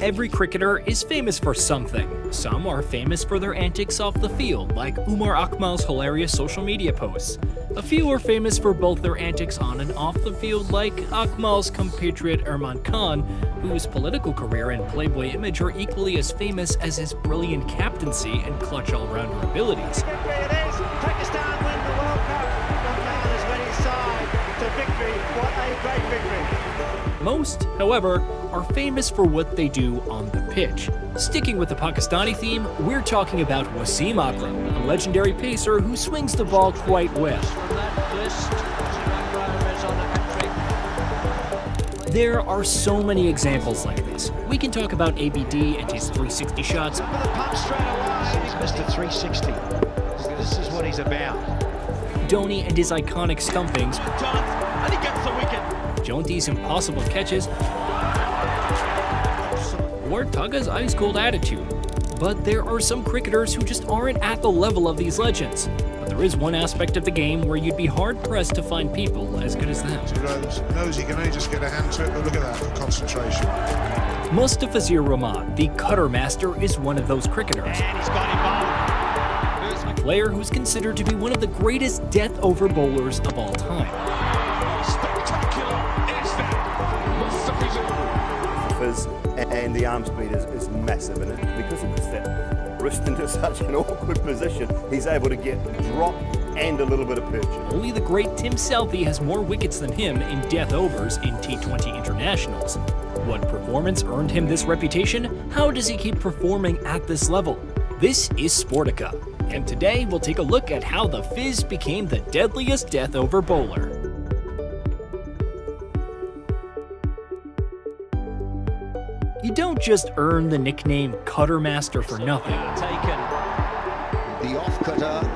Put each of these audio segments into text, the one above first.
Every cricketer is famous for something. Some are famous for their antics off the field, like Umar Akmal's hilarious social media posts. A few are famous for both their antics on and off the field, like Akmal's compatriot RAHMAN Khan, whose political career and Playboy image are equally as famous as his brilliant captaincy and clutch all-rounder abilities. Pakistan win the World Cup. Khan has led his side to victory. What a great victory. Most, however, are famous for what they do on the pitch. Sticking with the Pakistani theme, we're talking about Wasim Akram, a legendary pacer who swings the ball quite well. There are so many examples like this. We can talk about ABD and his 360 shots. With a punch straight away. He's Mr. 360. This is what he's about. Dhoni and his iconic stumpings. And he gets the wicket. Jonty's impossible catches. Or Tagga's ice-cold attitude. But there are some cricketers who just aren't at the level of these legends. But there is one aspect of the game where you'd be hard-pressed to find people as good as them. Knows he can only just get a hand to it, but look at that for concentration. MUSTAFIZUR Rahman, the cutter master, is one of those cricketers. And he's got him bowled. A player who's considered to be one of the greatest death-over bowlers of all time. Spectacular is that MUSTAFIZUR. And the arm speed is massive, and because of that wrist into such an awkward position, he's able to get drop and a little bit of pitch. Only the great Tim Southee has more wickets than him in death overs in T20 internationals. What performance earned him this reputation? How does he keep performing at this level? This is Sportica, and today we'll take a look at how the Fizz became the deadliest death over bowler. You don't just earn the nickname Cutter Master for nothing. The off-cutter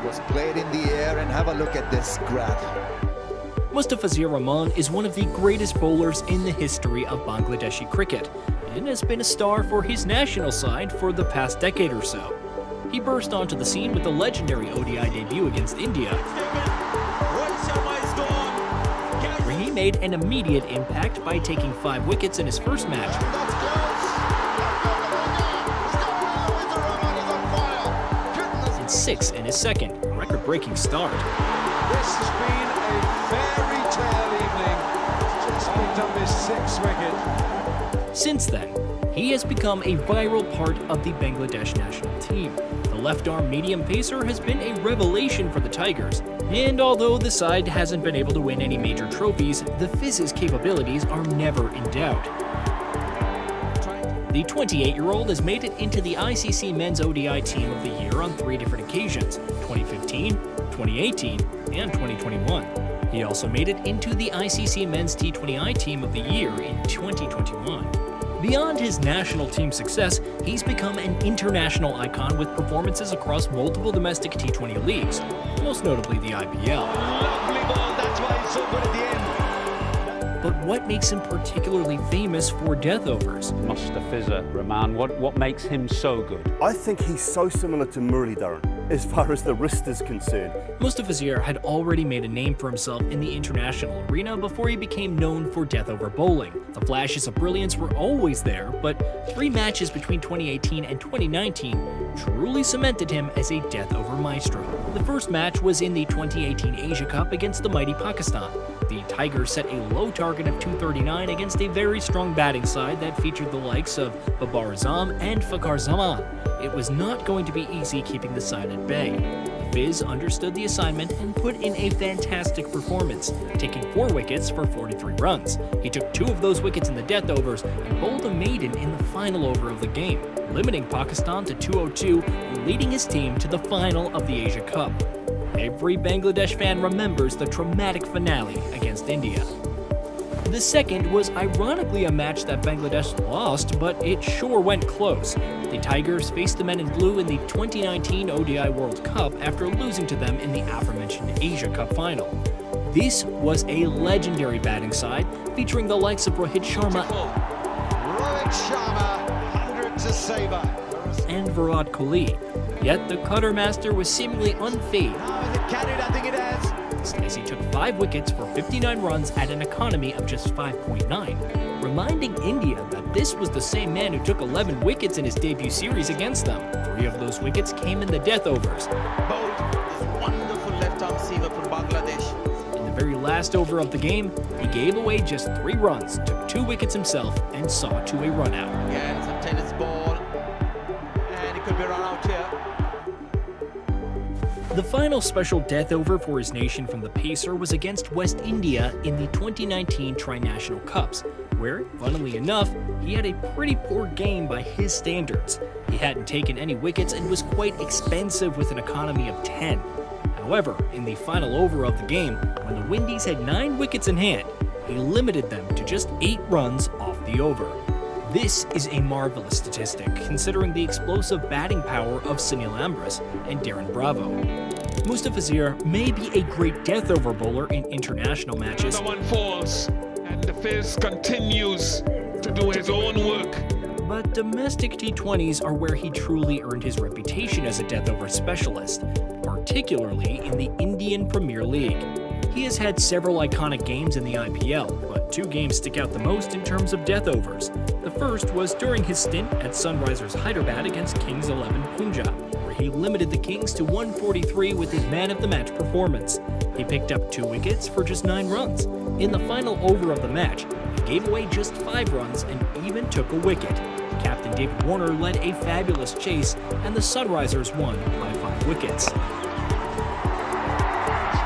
was played in the air, and have a look at this grab. MUSTAFIZUR Rahman is one of the greatest bowlers in the history of Bangladeshi cricket, and has been a star for his national side for the past decade or so. He burst onto the scene with the legendary ODI debut against India, where he made an immediate impact by taking 5 wickets in his first match. And 6 in his second, a record-breaking start. This has been a fairy tale evening. Just picked up his 6th wicket. Since then, he has become a viral part of the Bangladesh national team. The left-arm medium pacer has been a revelation for the Tigers, and although the side hasn't been able to win any major trophies, the Fizz's capabilities are never in doubt. The 28-year-old has made it into the ICC Men's ODI Team of the Year on 3 different occasions, 2015, 2018, and 2021. He also made it into the ICC Men's T20I Team of the Year in 2021. Beyond his national team success, he's become an international icon with performances across multiple domestic T20 leagues, most notably the IPL. Lovely ball, that's why he's so good at the end. But what makes him particularly famous for death overs? MUSTAFIZUR Rahman, what makes him so good? I think he's so similar to Muralidharan as far as the wrist is concerned. MUSTAFIZUR had already made a name for himself in the international arena before he became known for death over bowling. The flashes of brilliance were always there, but 3 matches between 2018 and 2019 truly cemented him as a death over maestro. The first match was in the 2018 Asia Cup against the mighty Pakistan. The Tigers set a low target of 239 against a very strong batting side that featured the likes of Babar Azam and Fakhar Zaman. It was not going to be easy keeping the side at bay. The Fizz understood the assignment and put in a fantastic performance, taking 4 wickets for 43 runs. He took 2 of those wickets in the death overs and bowled a maiden in the final over of the game, limiting Pakistan to 202 and leading his team to the final of the Asia Cup. Every Bangladesh fan remembers the traumatic finale against India. The second was ironically a match that Bangladesh lost, but it sure went close. The Tigers faced the men in blue in the 2019 ODI World Cup after losing to them in the aforementioned Asia Cup final. This was a legendary batting side featuring the likes of Rohit Sharma To saver. and Virat Kohli. Yet the cutter master was seemingly unfazed. Now is it carried? I think it has. balanced as he took 5 wickets for 59 runs at an economy of just 5.9, reminding India that this was the same man who took 11 wickets in his debut series against them. 3 of those wickets came in the death overs. Bowled this wonderful left-arm seamer from Bangladesh. In the very last over of the game, he gave away just 3 runs, took 2 wickets himself, and saw to a run out. Again, some tennis ball, and it could be run out here. The final special death over for his nation from the pacer was against West India in the 2019 Tri-National Cups, where, funnily enough, he had a pretty poor game by his standards. He hadn't taken any wickets and was quite expensive with an economy of 10. However, in the final over of the game, when the Windies had 9 wickets in hand, he limited them to just 8 runs off the over. This is a marvelous statistic, considering the explosive batting power of Sunil Ambrose and Darren Bravo. Mustafizur may be a great death over bowler in international matches, The one falls, and the Fizz continues to do his own work. but domestic T20s are where he truly earned his reputation as a death over specialist, particularly in the Indian Premier League. He has had several iconic games in the IPL, but 2 games stick out the most in terms of death overs. The first was during his stint at Sunrisers Hyderabad against Kings 11 Punjab, where he limited the Kings to 143 with his man-of-the-match performance. He picked up 2 wickets for just 9 runs. In the final over of the match, he gave away just 5 runs and even took a wicket. Captain David Warner led a fabulous chase, and the Sunrisers won by 5 wickets.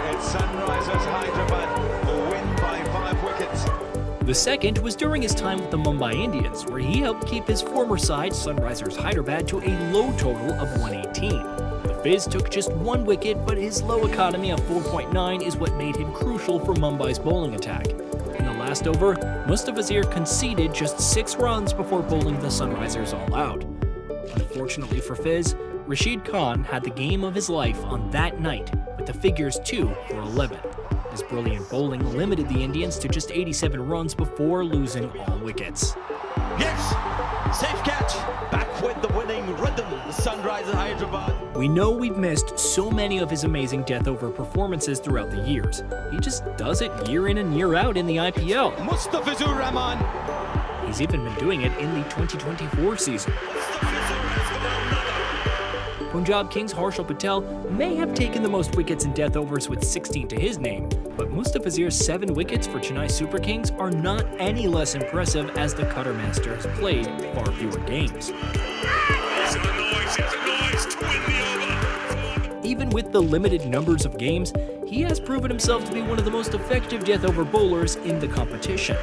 It's Sunrisers Hyderabad who win by 5 wickets. The second was during his time with the Mumbai Indians, where he helped keep his former side, Sunrisers Hyderabad, to a low total of 118. The Fizz took just 1 wicket, but his low economy of 4.9 is what made him crucial for Mumbai's bowling attack. In the last over, Mustafizur conceded just 6 runs before bowling the Sunrisers all out. Unfortunately for Fizz, Rashid Khan had the game of his life on that night, with the figures 2 for 11. His brilliant bowling limited the Indians to just 87 runs before losing all wickets. Yes, safe catch. Back with the winning rhythm, the Sunrisers Hyderabad. We know we've missed so many of his amazing death over performances throughout the years. He just does it year in and year out in the IPL. MUSTAFIZUR RAHMAN. He's even been doing it in the 2024 season. Punjab Kings Harshal Patel may have taken the most wickets in death overs with 16 to his name, but Mustafizur's 7 wickets for Chennai Super Kings are not any less impressive as the Cutter Master has played far fewer games. Even with the limited numbers of games, he has proven himself to be one of the most effective death over bowlers in the competition.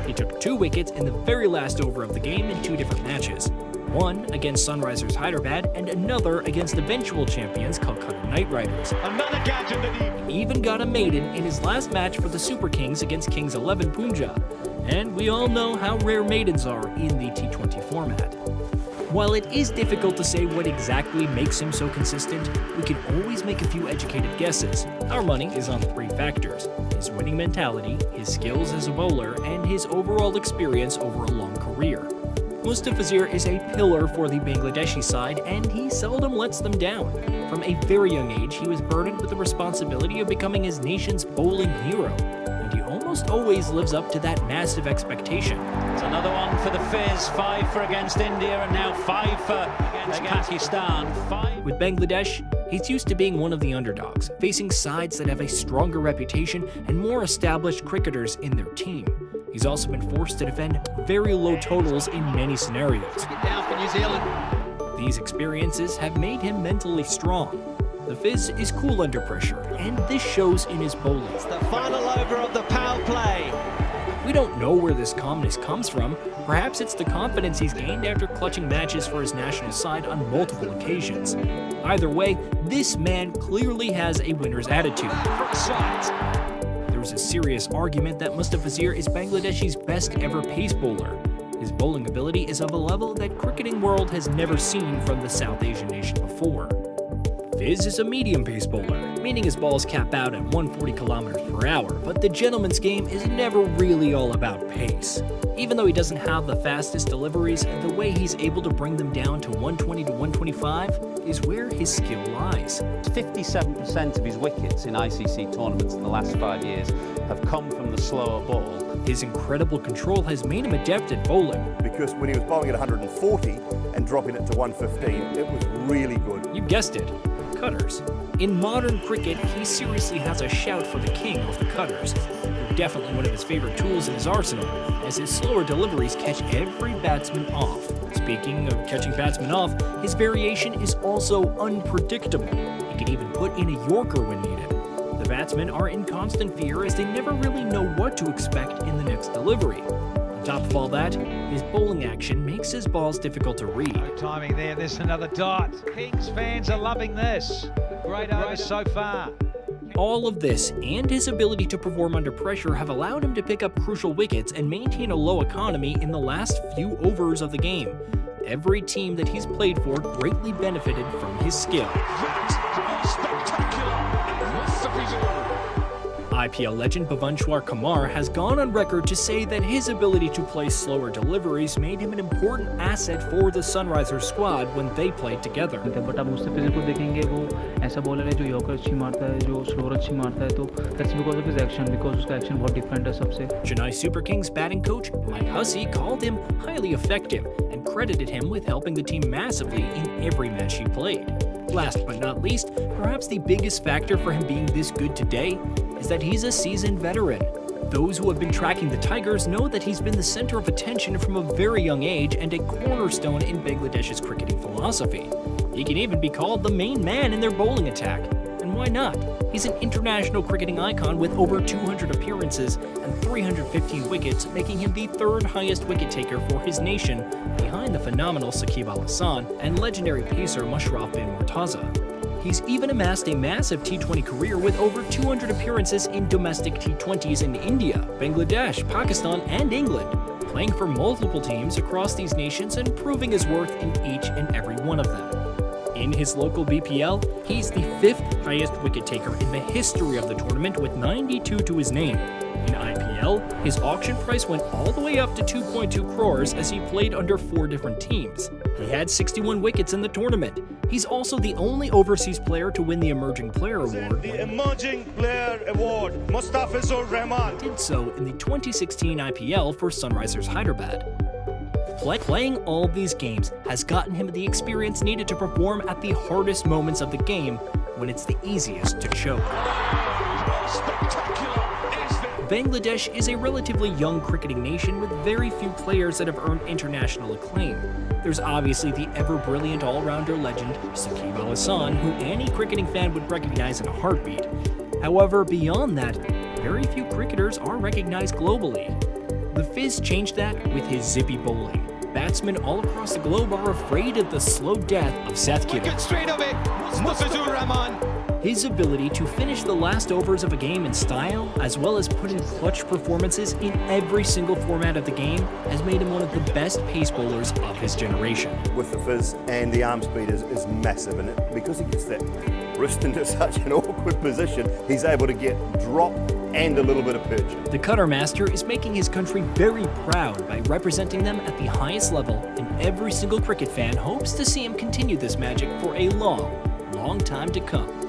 He took 2 wickets in the very last over of the game in 2 different matches. One against Sunrisers Hyderabad and another against eventual champions Calcutta Knight Riders. Another catch in the deep. He even got a maiden in his last match for the Super Kings against Kings 11 Punjab. And we all know how rare maidens are in the T20 format. While it is difficult to say what exactly makes him so consistent, we can always make a few educated guesses. Our money is on 3 factors: his winning mentality, his skills as a bowler, and his overall experience over a long career. Mustafizur is a pillar for the Bangladeshi side, and he seldom lets them down. From a very young age, he was burdened with the responsibility of becoming his nation's bowling hero, and he almost always lives up to that massive expectation. It's another one for the Fizz, 5 for against India and now 5 for against Pakistan. 5. With Bangladesh, he's used to being one of the underdogs, facing sides that have a stronger reputation and more established cricketers in their team. He's also been forced to defend very low totals in many scenarios. Down for New Zealand. These experiences have made him mentally strong. The Fizz is cool under pressure, and this shows in his bowling. The final over of the power play. We don't know where this calmness comes from. Perhaps it's the confidence he's gained after clutching matches for his national side on multiple occasions. Either way, this man clearly has a winner's attitude. There's a serious argument that Mustafizur is Bangladeshi's best ever pace bowler. His bowling ability is of a level that cricketing world has never seen from the South Asian nation before. Fizz is a medium-pace bowler, meaning his balls cap out at 140 km/h, but the gentleman's game is never really all about pace. Even though he doesn't have the fastest deliveries, the way he's able to bring them down to 120 to 125 is where his skill lies. 57% of his wickets in ICC tournaments in the last 5 years have come from the slower ball. His incredible control has made him adept at bowling. Because when he was bowling at 140 and dropping it to 115, it was really good. You guessed it, cutters. In modern cricket, he seriously has a shout for the king of the cutters. They're definitely one of his favorite tools in his arsenal, as his slower deliveries catch every batsman off. Speaking of catching batsmen off, his variation is also unpredictable. He can even put in a Yorker when needed. The batsmen are in constant fear as they never really know what to expect in the next delivery. On top of all that, his bowling action makes his balls difficult to read. No timing there, this another dot. Kings fans are loving this. Great over so far. All of this and his ability to perform under pressure have allowed him to pick up crucial wickets and maintain a low economy in the last few overs of the game. Every team that he's played for greatly benefited from his skill. IPL legend Bhuvaneshwar Kumar has gone on record to say that his ability to play slower deliveries made him an important asset for the Sunrisers squad when they played together. But आप मुस्तफिजुर को देखेंगे वो ऐसा bowler है जो yorker अच्छी मारता है जो स्लोअर अच्छी मारता है तो that's because of his action because उसका एक्शन बहुत डिफरेंट है सबसे. Chennai Super Kings batting coach Mike Hussey called him highly effective and credited him with helping the team massively in every match he played. Last but not least, perhaps the biggest factor for him being this good today is that he's a seasoned veteran. Those who have been tracking the Tigers know that he's been the center of attention from a very young age and a cornerstone in Bangladesh's cricketing philosophy. He can even be called the main man in their bowling attack. And why not? He's an international cricketing icon with over 200 appearances and 315 wickets, making him the third highest wicket taker for his nation, behind the phenomenal Saqib Al Hasan and legendary pacer Mushraf bin Murtaza. He's even amassed a massive T20 career with over 200 appearances in domestic T20s in India, Bangladesh, Pakistan, and England, playing for multiple teams across these nations and proving his worth in each and every one of them. In his local BPL, he's the 5th highest wicket taker in the history of the tournament with 92 to his name. In IPL, his auction price went all the way up to 2.2 crores as he played under 4 different teams. He had 61 wickets in the tournament. He's also the only overseas player to win the Emerging Player Award. The Emerging Player Award, MUSTAFIZUR RAHMAN. Did so in the 2016 IPL for Sunrisers Hyderabad. Playing all these games has gotten him the experience needed to perform at the hardest moments of the game when it's the easiest to choke. Bangladesh is a relatively young cricketing nation with very few players that have earned international acclaim. There's obviously the ever-brilliant all-rounder legend Saqib Al Hasan, who any cricketing fan would recognize in a heartbeat. However, beyond that, very few cricketers are recognized globally. The Fizz changed that with his zippy bowling. Batsmen all across the globe are afraid of the slow death of Seth Kidder. Straight of it, MUSTAFIZUR RAHMAN. His ability to finish the last overs of a game in style, as well as put in clutch performances in every single format of the game, has made him one of the best pace bowlers of his generation. With the Fizz and the arm speed is massive, and because he gets that wrist into such an awkward position, he's able to get drop and a little bit of pitch. The cutter master is making his country very proud by representing them at the highest level, and every single cricket fan hopes to see him continue this magic for a long time to come.